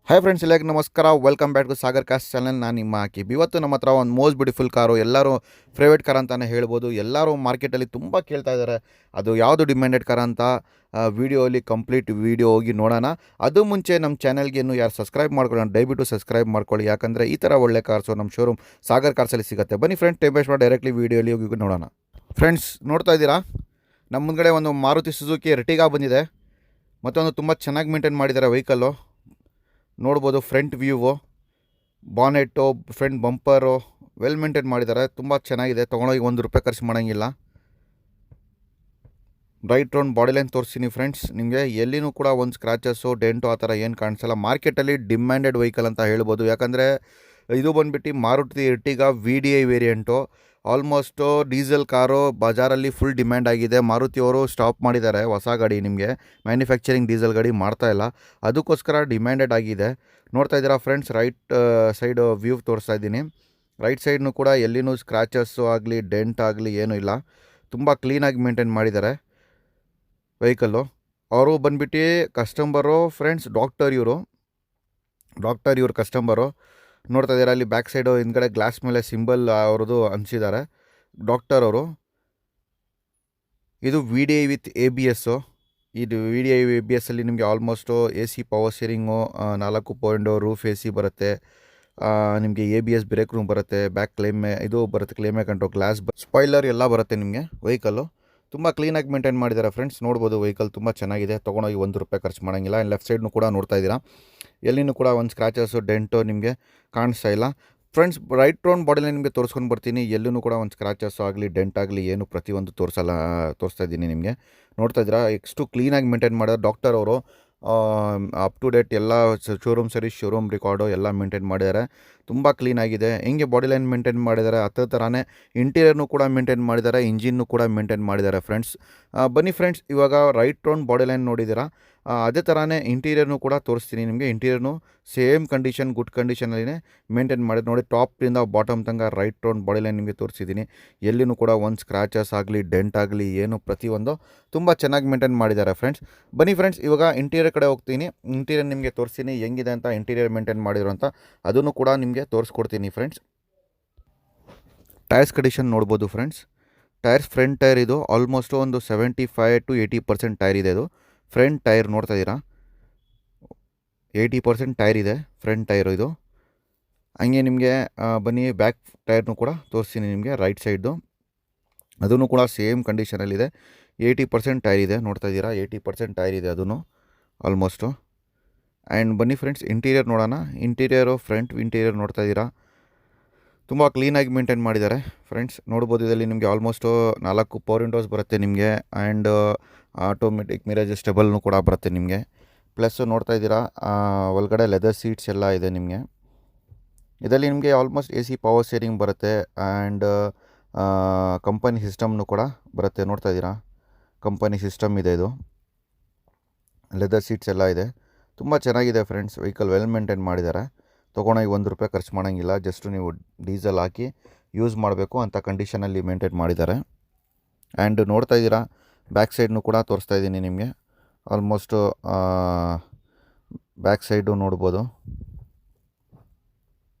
Hi friends, ಎಲ್ಲರಿಗೂ ನಮಸ್ಕಾರ. Welcome back to Sagar ಕಾಸ್ಟ್ ಚಾನಲ್. ನಾನು ನಿಮ್ಮ ಹಾಕಿ ಇವತ್ತು ನಮ್ಮ ಹತ್ರ ಒಂದು ಮೋಸ್ಟ್ ಬ್ಯೂಟಿಫುಲ್ ಕಾರು, ಎಲ್ಲರೂ ಫೇವ್ರೇಟ್ ಕಾರ್ ಅಂತಲೇ ಹೇಳ್ಬೋದು. ಎಲ್ಲರೂ ಮಾರ್ಕೆಟಲ್ಲಿ ತುಂಬ ಕೇಳ್ತಾ ಇದ್ದಾರೆ ಅದು ಯಾವುದು ಡಿಮ್ಯಾಂಡೆಡ್ ಕಾರ್ ಅಂತ. ವೀಡಿಯೋಲಿ ಕಂಪ್ಲೀಟ್ ವೀಡಿಯೋ ಹೋಗಿ ನೋಡೋಣ. ಅದು ಮುಂಚೆ ನಮ್ಮ ಚಾನಲ್ಗೆ ಇನ್ನೂ ಯಾರು ಸಬ್ಸ್ಕ್ರೈಬ್ ಮಾಡ್ಕೊಳ್ಳೋಣ, ದಯವಿಟ್ಟು ಸಬ್ಸ್ಕ್ರೈಬ್ ಮಾಡ್ಕೊಳ್ಳಿ. ಯಾಕಂದರೆ ಈ ಥರ ಒಳ್ಳೆ ಕಾರ್ಸು ನಮ್ಮ ಶೋರೂಮ್ ಸಾಗರ್ ಕಾರ್ಸಲ್ಲಿ ಸಿಗುತ್ತೆ. ಬನ್ನಿ ಫ್ರೆಂಡ್ಸ್, ಟೈಮ್ ವೇಸ್ಟ್ ಮಾಡಿ ಡೈರೆಕ್ಟ್ಲಿ ವೀಡಿಯೋಲಿ ಹೋಗಿ ನೋಡೋಣ. ಫ್ರೆಂಡ್ಸ್, ನೋಡ್ತಾ ಇದ್ದೀರಾ, ನಮ್ಮ ಮುಂದ್ಗಡೆ ಒಂದು ಮಾರುತಿ ಸುಜುಕಿ ಎರ್ಟಿಗಾ ಬಂದಿದೆ. ಮತ್ತೊಂದು ತುಂಬ ಚೆನ್ನಾಗಿ ಮೇಂಟೈನ್ ಮಾಡಿದ್ದಾರೆ ವೆಹಿಕಲ್ಲು. ನೋಡ್ಬೋದು front view, bonnet, front bumper well maintain ಮಾಡಿದ್ದಾರೆ. ತುಂಬ ಚೆನ್ನಾಗಿದೆ. ತೊಗೊಂಡೋಗಿ ₹1 ಖರ್ಚು ಮಾಡೋಂಗಿಲ್ಲ. ರೈಟ್ ರೌಂಡ್ ಬಾಡಿ ಲೈನ್ ತೋರಿಸ್ತೀನಿ ಫ್ರೆಂಡ್ಸ್. ನಿಮಗೆ ಎಲ್ಲಿನೂ ಕೂಡ ಒಂದು ಸ್ಕ್ರಾಚಸ್ಸು, ಡೆಂಟು ಆ ಥರ ಏನು ಕಾಣಿಸಲ್ಲ. ಮಾರ್ಕೆಟಲ್ಲಿ ಡಿಮ್ಯಾಂಡೆಡ್ ವೆಹಿಕಲ್ ಅಂತ ಹೇಳ್ಬೋದು. ಯಾಕಂದರೆ ಇದು ಬಂದುಬಿಟ್ಟು Maruti Ertiga VDI variant. Almost diesel car ಬಜಾರಲ್ಲಿ ಫುಲ್ ಡಿಮ್ಯಾಂಡ್ ಆಗಿದೆ. ಮಾರುತಿಯವರು ಸ್ಟಾಪ್ ಮಾಡಿದ್ದಾರೆ ಹೊಸ ಗಾಡಿ, ನಿಮಗೆ ಮ್ಯಾನುಫ್ಯಾಕ್ಚರಿಂಗ್ ಡೀಸೆಲ್ ಗಾಡಿ ಮಾಡ್ತಾಯಿಲ್ಲ, ಅದಕ್ಕೋಸ್ಕರ ಡಿಮ್ಯಾಂಡೆಡ್ ಆಗಿದೆ. ನೋಡ್ತಾ ಇದ್ದೀರಾ ಫ್ರೆಂಡ್ಸ್, ರೈಟ್ ಸೈಡು ವ್ಯೂ ತೋರಿಸ್ತಾ ಇದ್ದೀನಿ. ರೈಟ್ ಸೈಡ್ನು ಕೂಡ ಎಲ್ಲಿನೂ ಸ್ಕ್ರಾಚಸ್ಸು ಆಗಲಿ ಡೆಂಟ್ ಆಗಲಿ ಏನೂ ಇಲ್ಲ. ತುಂಬ ಕ್ಲೀನಾಗಿ ಮೇಂಟೈನ್ ಮಾಡಿದ್ದಾರೆ ವೆಹಿಕಲ್ಲು. ಅವರು ಬಂದುಬಿಟ್ಟು ಕಸ್ಟಮರು ಫ್ರೆಂಡ್ಸ್, ಡಾಕ್ಟರ್ ಇವರು ಕಸ್ಟಮರು. ನೋಡ್ತಾ ಇದ್ದೀರಾ, ಅಲ್ಲಿ ಬ್ಯಾಕ್ ಸೈಡು ಹಿಂದ್ಗಡೆ ಗ್ಲಾಸ್ ಮೇಲೆ ಸಿಂಬಲ್ ಅವ್ರದ್ದು ಅಂಟಿಸಿದ್ದಾರೆ ಡಾಕ್ಟರ್ ಅವರು. ಇದು VDI ವಿತ್ ABS. ಇದು VDI ABS ಅಲ್ಲಿ ನಿಮಗೆ almost AC power steering, 4 point roof AC ಬರುತ್ತೆ. ನಿಮಗೆ ABS ಬ್ರೇಕ್ ರೂಮ್ ಬರುತ್ತೆ, ಬ್ಯಾಕ್ ಇದು ಬರುತ್ತೆ, ಕ್ಲೇಮೇ ಕಂಟ್ರೋಲ್, ಗ್ಲಾಸ್ ಸ್ಪಾಯ್ಲರ್ ಎಲ್ಲ ಬರುತ್ತೆ ನಿಮಗೆ. ವೆಹಿಕಲ್ಲು ತುಂಬ ಕ್ಲೀನಾಗಿ ಮೇಂಟೈನ್ ಮಾಡಿದ್ದಾರೆ ಫ್ರೆಂಡ್ಸ್. ನೋಡ್ಬೋದು ವೆಹಿಕಲ್ ತುಂಬ ಚೆನ್ನಾಗಿದೆ. ತೊಗೊಂಡೋಗಿ ₹1 ಖರ್ಚು ಮಾಡೋಂಗಿಲ್ಲ. ಲೆಫ್ಟ್ ಸೈಡ್ನು ಕೂಡ ನೋಡ್ತಾ ಇದ್ದೀರಾ, ಎಲ್ಲಿನೂ ಕೂಡ ಒಂದು ಸ್ಕ್ರಾಚಸ್ಸು ಡೆಂಟು ನಿಮಗೆ ಕಾಣಿಸ್ತಾ ಇಲ್ಲ friends. Right round body line ನಿಮಗೆ ತೋರಿಸ್ಕೊಂಡು ಬರ್ತೀನಿ. ಎಲ್ಲೂ ಕೂಡ ಒಂದು ಸ್ಕ್ರಾಚಸ್ಸು ಆಗಲಿ ಡೆಂಟ್ ಆಗಲಿ ಏನು ಪ್ರತಿಯೊಂದು ತೋರಿಸ್ತಾ ಇದ್ದೀನಿ ನಿಮಗೆ. ನೋಡ್ತಾ ಇದ್ದೀರಾ, ಎಷ್ಟು ಕ್ಲೀನಾಗಿ ಮೇಂಟೈನ್ ಮಾಡಿದ್ದಾರೆ ಡಾಕ್ಟರ್ ಅವರು. ಅಪ್ ಟು ಡೇಟ್ ಎಲ್ಲ ಶೋರೂಮ್ ಸರ್ವಿಸ್, ಶೋರೂಮ್ ರೆಕಾರ್ಡು ಎಲ್ಲ ಮೇಂಟೈನ್ ಮಾಡಿದ್ದಾರೆ. ತುಂಬ ಕ್ಲೀನಾಗಿದೆ. ಹೆಂಗೆ ಬಾಡಿ ಲೈನ್ ಮೇಂಟೈನ್ ಮಾಡಿದ್ದಾರೆ ಅದೇ ಥರನೇ ಇಂಟೀರಿಯರ್ನು ಕೂಡ ಮೇಂಟೈನ್ ಮಾಡಿದ್ದಾರೆ, ಇಂಜಿನ್ನು ಕೂಡ ಮೇಂಟೈನ್ ಮಾಡಿದ್ದಾರೆ ಫ್ರೆಂಡ್ಸ್. ಬನ್ನಿ ಫ್ರೆಂಡ್ಸ್, ಇವಾಗ ರೈಟ್ ರೌಂಡ್ ಬಾಡಿ ಲೈನ್ ನೋಡಿದ್ದೀರಾ, ಅದೇ ಥರನೇ ಇಂಟೀರಿಯರ್ನು ಕೂಡ ತೋರಿಸ್ತೀನಿ ನಿಮಗೆ. ಇಂಟೀರಿಯರ್ನು ಸೇಮ್ ಕಂಡೀಷನ್, ಗುಡ್ ಕಂಡೀಷನಲ್ಲಿನೇ ಮೇಂಟೈನ್ ಮಾಡಿದ್ದು ನೋಡಿ. ಟಾಪಿಂದ ಬಾಟಮ್ ತನಕ ರೈಟ್ ರೌಂಡ್ ಬಾಡಿ ಲೈನ್ ನಿಮಗೆ ತೋರಿಸಿದ್ದೀನಿ. ಎಲ್ಲಿನೂ ಕೂಡ ಒಂದು ಸ್ಕ್ರಾಚಸ್ ಆಗಲಿ ಡೆಂಟ್ ಆಗಲಿ ಏನು ಪ್ರತಿಯೊಂದು ತುಂಬ ಚೆನ್ನಾಗಿ ಮೇಂಟೈನ್ ಮಾಡಿದ್ದಾರೆ ಫ್ರೆಂಡ್ಸ್. ಬನ್ನಿ ಫ್ರೆಂಡ್ಸ್, ಇವಾಗ ಇಂಟೀರಿಯರ್ ಕಡೆ ಹೋಗ್ತೀನಿ. ಇಂಟೀರಿಯರ್ ನಿಮಗೆ ತೋರಿಸ್ತೀನಿ ಹೆಂಗಿದೆ ಅಂತ, ಇಂಟೀರಿಯರ್ ಮೇಂಟೈನ್ ಮಾಡಿರೋ ಅಂತ ಅದನ್ನು ಕೂಡ ನಿಮಗೆ ತೋರಿಸ್ಕೊಡ್ತೀನಿ ಫ್ರೆಂಡ್ಸ್. ಟೈರ್ಸ್ ಕಂಡೀಷನ್ ನೋಡ್ಬೋದು ಫ್ರೆಂಡ್ಸ್. ಟೈರ್ಸ್ ಫ್ರಂಟ್ ಟೈರ್ ಇದು ಆಲ್ಮೋಸ್ಟ್ ಒಂದು 75 to 80% ಟೈರ್ ಇದೆ. ಇದು ಫ್ರಂಟ್ ಟೈರ್ ನೋಡ್ತಾ ಇದ್ದೀರಾ, 80% ಟೈರ್ ಇದೆ ಫ್ರಂಟ್ ಟೈರು ಇದು. ಹಂಗೆ ನಿಮಗೆ ಬನ್ನಿ ಬ್ಯಾಕ್ ಟೈರ್ನು ಕೂಡ ತೋರಿಸ್ತೀನಿ ನಿಮಗೆ. ರೈಟ್ ಸೈಡ್ದು ಅದೂ ಕೂಡ ಸೇಮ್ ಕಂಡೀಷನಲ್ಲಿದೆ. 80% ಟೈರ್ ಇದೆ. ನೋಡ್ತಾ ಇದ್ದೀರಾ, 80% ಟೈರ್ ಇದೆ ಅದೂ ಆಲ್ಮೋಸ್ಟು. ಆ್ಯಂಡ್ ಬನ್ನಿ ಫ್ರೆಂಡ್ಸ್, ಇಂಟೀರಿಯರ್ ನೋಡೋಣ. ಇಂಟೀರಿಯರು ಫ್ರಂಟ್ ಇಂಟೀರಿಯರ್ ನೋಡ್ತಾ ಇದ್ದೀರಾ, ತುಂಬ ಕ್ಲೀನಾಗಿ ಮೇಂಟೈನ್ ಮಾಡಿದ್ದಾರೆ ಫ್ರೆಂಡ್ಸ್. ನೋಡ್ಬೋದು, ಇದರಲ್ಲಿ ನಿಮಗೆ ಆಲ್ಮೋಸ್ಟು 4 ಪವರ್ ವಿಂಡೋಸ್ ಬರುತ್ತೆ ನಿಮಗೆ. ಆ್ಯಂಡ್ ಆಟೋಮೆಟಿಕ್ ಮಿರರ್ ಅಡ್ಜಸ್ಟಬಲ್ನು ಕೂಡ ಬರುತ್ತೆ ನಿಮಗೆ. ಪ್ಲಸ್ಸು ನೋಡ್ತಾ ಇದ್ದೀರಾ, ಒಳಗಡೆ ಲೆದರ್ ಸೀಟ್ಸ್ ಎಲ್ಲ ಇದೆ ನಿಮಗೆ. ಇದರಲ್ಲಿ ನಿಮಗೆ ಆಲ್ಮೋಸ್ಟ್ AC ಪವರ್ ಸ್ಟೀರಿಂಗ್ ಬರುತ್ತೆ. ಆ್ಯಂಡ್ ಕಂಪನಿ ಸಿಸ್ಟಮ್ನು ಕೂಡ ಬರುತ್ತೆ. ನೋಡ್ತಾ ಇದ್ದೀರಾ, ಕಂಪನಿ ಸಿಸ್ಟಮ್ ಇದೆ. ಇದು ಲೆದರ್ ಸೀಟ್ಸ್ ಎಲ್ಲ ಇದೆ. ತುಂಬ ಚೆನ್ನಾಗಿದೆ ಫ್ರೆಂಡ್ಸ್. ವೆಹಿಕಲ್ ವೆಲ್ ಮೇಂಟೈನ್ ಮಾಡಿದ್ದಾರೆ. ತೊಗೊಂಡೋಗಿ ₹1 ಖರ್ಚು ಮಾಡೋಂಗಿಲ್ಲ. ಜಸ್ಟು ನೀವು ಡೀಸೆಲ್ ಹಾಕಿ ಯೂಸ್ ಮಾಡಬೇಕು ಅಂತ ಕಂಡೀಷನಲ್ಲಿ ಮೇಂಟೈನ್ ಮಾಡಿದ್ದಾರೆ. ಆ್ಯಂಡ್ ನೋಡ್ತಾ ಇದ್ದೀರಾ, ಬ್ಯಾಕ್ ಸೈಡ್ನು ಕೂಡ ತೋರಿಸ್ತಾ ಇದ್ದೀನಿ ನಿಮಗೆ. ಆಲ್ಮೋಸ್ಟು ಬ್ಯಾಕ್ ಸೈಡು ನೋಡ್ಬೋದು.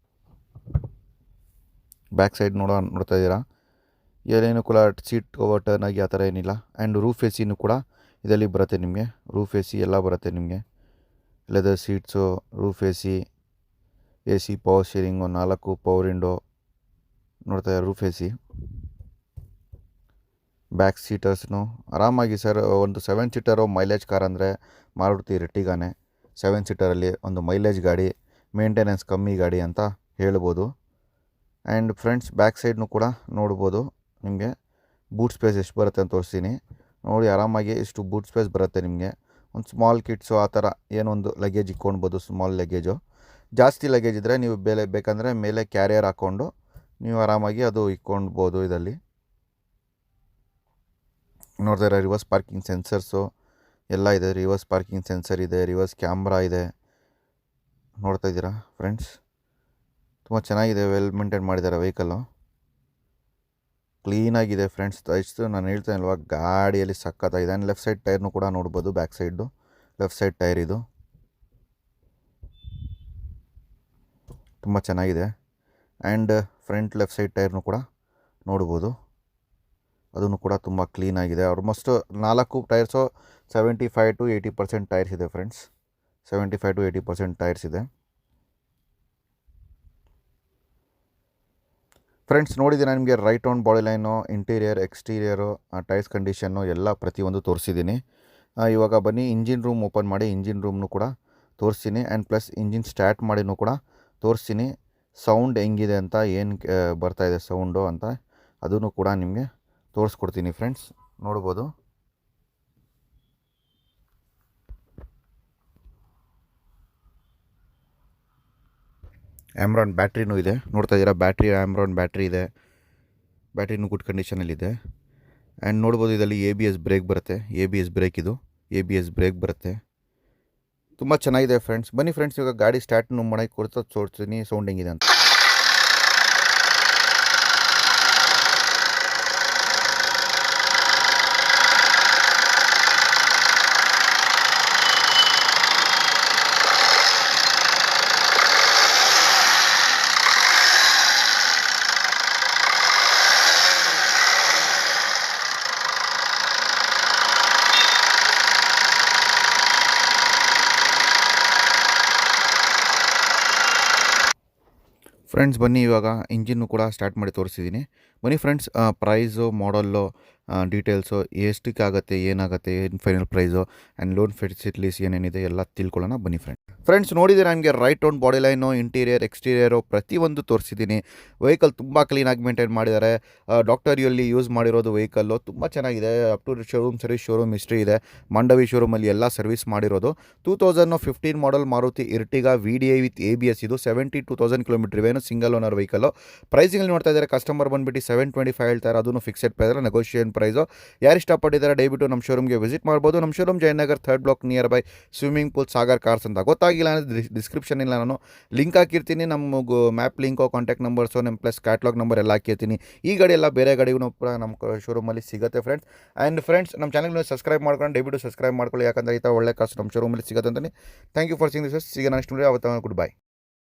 ಬ್ಯಾಕ್ ಸೈಡ್ ನೋಡ್ತಾ ಇದ್ದೀರಾ, ಏನೇನು ಕೂಡ ಸೀಟ್ ಕವರ್ ಟರ್ನ್ ಆಗಿ ಆ ಥರ ಏನಿಲ್ಲ. ಆ್ಯಂಡ್ ರೂಫ್ AC ಕೂಡ ಇದರಲ್ಲಿ ಬರುತ್ತೆ ನಿಮಗೆ. ರೂಫ್ AC ಎಲ್ಲ ಬರುತ್ತೆ ನಿಮಗೆ. Leather seats, roof AC power steering, 4 power window ನೋಡ್ತಾ ಇದ್ದಾರೆ. ರೂಫ್ AC, ಬ್ಯಾಕ್ ಸೀಟರ್ಸ್ನು ಆರಾಮಾಗಿ ಸರ್. ಒಂದು 7 ಸೀಟರು ಮೈಲೇಜ್ ಕಾರ್ ಅಂದರೆ ಮಾರುತಿ ಎರ್ಟಿಗಾನೇ. 7 ಸೀಟರಲ್ಲಿ ಒಂದು ಮೈಲೇಜ್ ಗಾಡಿ, ಮೇಂಟೆನೆನ್ಸ್ ಕಮ್ಮಿ ಗಾಡಿ ಅಂತ ಹೇಳ್ಬೋದು. ಆ್ಯಂಡ್ ಫ್ರೆಂಡ್ಸ್, ಬ್ಯಾಕ್ ಸೈಡ್ನು ಕೂಡ ನೋಡ್ಬೋದು ನಿಮಗೆ. ಬೂಟ್ ಸ್ಪೇಸ್ ಎಷ್ಟು ಬರುತ್ತೆ ಅಂತ ತೋರಿಸ್ತೀನಿ ನೋಡಿ. ಆರಾಮಾಗಿ ಇಷ್ಟು ಬೂಟ್ ಸ್ಪೇಸ್ ಬರುತ್ತೆ ನಿಮಗೆ. ಒಂದು ಸ್ಮಾಲ್ ಕಿಡ್ಸು ಆ ಥರ ಏನೊಂದು ಲಗೇಜ್ ಇಕ್ಕೊಳ್ಬೋದು, ಸ್ಮಾಲ್ ಲಗೇಜು. ಜಾಸ್ತಿ ಲಗೇಜ್ ಇದ್ದರೆ ನೀವು ಬೇಕಂದರೆ ಮೇಲೆ ಕ್ಯಾರಿಯರ್ ಹಾಕ್ಕೊಂಡು ನೀವು ಆರಾಮಾಗಿ ಅದು ಇಕ್ಕೊಳ್ಬೋದು. ಇದರಲ್ಲಿ ನೋಡ್ತಾ ಇರೋ ರಿವರ್ಸ್ ಪಾರ್ಕಿಂಗ್ ಸೆನ್ಸರ್ಸು ಎಲ್ಲ ಇದೆ. ರಿವರ್ಸ್ ಪಾರ್ಕಿಂಗ್ ಸೆನ್ಸರ್ ಇದೆ, ರಿವರ್ಸ್ ಕ್ಯಾಮ್ರಾ ಇದೆ. ನೋಡ್ತಾ ಇದ್ದೀರಾ ಫ್ರೆಂಡ್ಸ್, ತುಂಬ ಚೆನ್ನಾಗಿದೆ. ವೆಲ್ ಮೇಂಟೈನ್ ಮಾಡಿದ್ದಾರೆ ವೆಹಿಕಲ್ಲು, ಕ್ಲೀನಾಗಿದೆ ಫ್ರೆಂಡ್ಸ್. ಇಷ್ಟು ನಾನು ಹೇಳ್ತೇನೆ ಅಲ್ವಾ, ಗಾಡಿಯಲ್ಲಿ ಸಕ್ಕತ್ತಾಗಿದೆ. ಆ್ಯಂಡ್ ಲೆಫ್ಟ್ ಸೈಡ್ ಟೈರ್ನು ಕೂಡ ನೋಡ್ಬೋದು. ಬ್ಯಾಕ್ ಸೈಡ್ದು ಲೆಫ್ಟ್ ಸೈಡ್ ಟೈರ್ ಇದು. ತುಂಬ ಚೆನ್ನಾಗಿದೆ. ಆ್ಯಂಡ್ ಫ್ರಂಟ್ ಲೆಫ್ಟ್ ಸೈಡ್ ಟೈರ್ನು ಕೂಡ ನೋಡ್ಬೋದು, ಅದನ್ನು ಕೂಡ ತುಂಬ ಕ್ಲೀನಾಗಿದೆ. ಆಲ್ಮೋಸ್ಟ್ 4 ಟೈರ್ಸು 75 to 80% ಟೈರ್ಸ್ ಇದೆ ಫ್ರೆಂಡ್ಸ್. 75 to 80% ಟೈರ್ಸ್ ಇದೆ ಫ್ರೆಂಡ್ಸ್. ನೋಡಿದ್ದೀನಿ ನಿಮಗೆ right on body line, interior, exterior, tyres condition ಎಲ್ಲ ಪ್ರತಿಯೊಂದು ತೋರಿಸಿದ್ದೀನಿ. ಇವಾಗ ಬನ್ನಿ ಇಂಜಿನ್ ರೂಮ್ ಓಪನ್ ಮಾಡಿ ಇಂಜಿನ್ ರೂಮ್ನು ಕೂಡ ತೋರಿಸ್ತೀನಿ. ಆ್ಯಂಡ್ ಪ್ಲಸ್ ಇಂಜಿನ್ ಸ್ಟಾರ್ಟ್ ಮಾಡಿನೂ ಕೂಡ ತೋರಿಸ್ತೀನಿ. ಸೌಂಡ್ ಹೆಂಗಿದೆ ಅಂತ, ಏನು ಬರ್ತಾಯಿದೆ ಸೌಂಡು ಅಂತ ಅದನ್ನು ಕೂಡ ನಿಮಗೆ ತೋರಿಸ್ಕೊಡ್ತೀನಿ ಫ್ರೆಂಡ್ಸ್. ನೋಡ್ಬೋದು. ಆಮ್ರಾನ್ ಬ್ಯಾಟ್ರಿನೂ ಇದೆ, ನೋಡ್ತಾ ಇದ್ದೀರಾ. ಆಮ್ರಾನ್ ಬ್ಯಾಟ್ರಿ ಇದೆ, ಬ್ಯಾಟ್ರಿನೂ ಗುಡ್ ಕಂಡೀಷನಲ್ಲಿದೆ. ಆ್ಯಂಡ್ ನೋಡ್ಬೋದು ಇದರಲ್ಲಿ ABS ಬ್ರೇಕ್ ಬರುತ್ತೆ. ABS ಬ್ರೇಕ್ ಬರುತ್ತೆ. ತುಂಬ ಚೆನ್ನಾಗಿದೆ ಫ್ರೆಂಡ್ಸ್. ಬನ್ನಿ ಫ್ರೆಂಡ್ಸ್, ಇವಾಗ ಗಾಡಿ ಸ್ಟಾರ್ಟ್ ಮಾಡೋಕ್ಕೆ ಕೊಡ್ತಾ ತೋರಿಸ್ತೀನಿ ಸೌಂಡ್ ಹೆಂಗಿದೆ ಅಂತ. ಫ್ರೆಂಡ್ಸ್ ಬನ್ನಿ, ಇವಾಗ ಇಂಜಿನ್ನು ಕೂಡ ಸ್ಟಾರ್ಟ್ ಮಾಡಿ ತೋರಿಸಿದ್ದೀನಿ. ಬನ್ನಿ ಫ್ರೆಂಡ್ಸ್, ಪ್ರೈಸು, ಮಾಡಲ್ಲು, ಡೀಟೇಲ್ಸು, ಎಷ್ಟಕ್ಕಾಗುತ್ತೆ, ಏನಾಗುತ್ತೆ, ಏನು final price and loan facilities ಏನೇನಿದೆ ಎಲ್ಲ ತಿಳ್ಕೊಳ್ಳೋಣ. ಬನ್ನಿ ಫ್ರೆಂಡ್ಸ್ ನೋಡಿದರೆ ನನಗೆ right on body line, interior, exterior ಪ್ರತಿಯೊಂದು ತೋರಿಸಿದ್ದೀನಿ. ವೆಹಿಕಲ್ ತುಂಬ ಕ್ಲೀನಾಗಿ ಮೇಂಟೈನ್ ಮಾಡಿದ್ದಾರೆ. ಡಾಕ್ಟರ್ ಯಲ್ಲಿ ಯೂಸ್ ಮಾಡಿರೋದು ವೆಹಿಕಲ್ಲು ತುಂಬ ಚೆನ್ನಾಗಿದೆ. Up to showroom service, showroom history ಇದೆ. ಮಂಡವಿ ಶೋರೂಮಲ್ಲಿ ಎಲ್ಲ ಸರ್ವಿಸ್ ಮಾಡಿರೋದು. 2015 model Maruti Ertiga VDI with ABS. ಇದು 72,000 ಕಿಲೋಮೀಟರ್ ಇವೇನು, ಸಿಂಗಲ್ ಓನರ್ ವೆಹಿಕಲ್ಲು. ಪ್ರೈಸಿಂಗಲ್ಲಿ ನೋಡ್ತಾ ಇದ್ದಾರೆ ಕಸ್ಟಮರ್ ಬಂದುಬಿಟ್ಟು 725 ಹೇಳ್ತಾರೆ. ಅದನ್ನು ಫಿಕ್ಸೆಡ್ ಪ್ರೈಸ್, ನೆಗೋಷಿಯೇಷನ್ ಪ್ರೈಸು. ಯಾರು ಇಷ್ಟಪಟ್ಟಿದ್ದಾರೆ ದಯವಿಟ್ಟು ನಮ್ಮ ಶೋರೂಮ್ಗೆ ವಿಸಿಟ್ ಮಾಡ್ಬೋದು. ನಮ್ಮ showroom Jayanagar 3rd block near by swimming pool, Sagar cars ಅಂತ. ಗೊತ್ತಾಗಿಲ್ಲ ಅಂದರೆ ಡಿಸ್ಕ್ರಿಪ್ಷನಿಲ್ಲ ನಾನು ಲಿಂಕ್ ಹಾಕಿರ್ತೀನಿ. ನಮ್ಮ ಮ್ಯಾಪ್ ಲಿಂಕು, ಕಾಂಟ್ಯಾಕ್ಟ್ ನಂಬರ್ಸು, ನಮ್ಮ ಪ್ಲಸ್ ಕ್ಯಾಟ್ಲಾಗ್ ನಂಬರ್ ಎಲ್ಲ ಹಾಕಿರ್ತೀನಿ. ಈ ಗಾಡಿ ಎಲ್ಲ ಬೇರೆ ಗಾಡಿಗೂ ಕೂಡ ನಮ್ಮ ಶೋರೂಮಲ್ಲಿ ಸಿಗುತ್ತೆ ಫ್ರೆಂಡ್ಸ್. ಆ್ಯಂಡ್ ಫ್ರೆಂಡ್ಸ್, ನಮ್ಮ ಚಾನಲ್ನ ಸಬ್ಸ್ಕ್ರೈಬ್ ಮಾಡ್ಕೊಂಡು ದಯವಿಟ್ಟು ಸಬ್ಸ್ಕ್ರೈಬ್ ಮಾಡ್ಕೊಳ್ಳಿ, ಯಾಕಂದರೆ ಈ ಥರ ಒಳ್ಳೆ ಕಾಸು ನಮ್ಮ ಶೋರೂಮಲ್ಲಿ ಸಿಗುತ್ತೆ ಅಂತಾನೆ. Thank you for seeing this. ಸಿಗೋಣ ನೆಕ್ಸ್ಟ್ ವಿಡಿಯೋ. ಅವತ್ತು ಗುಡ್ ಬೈ.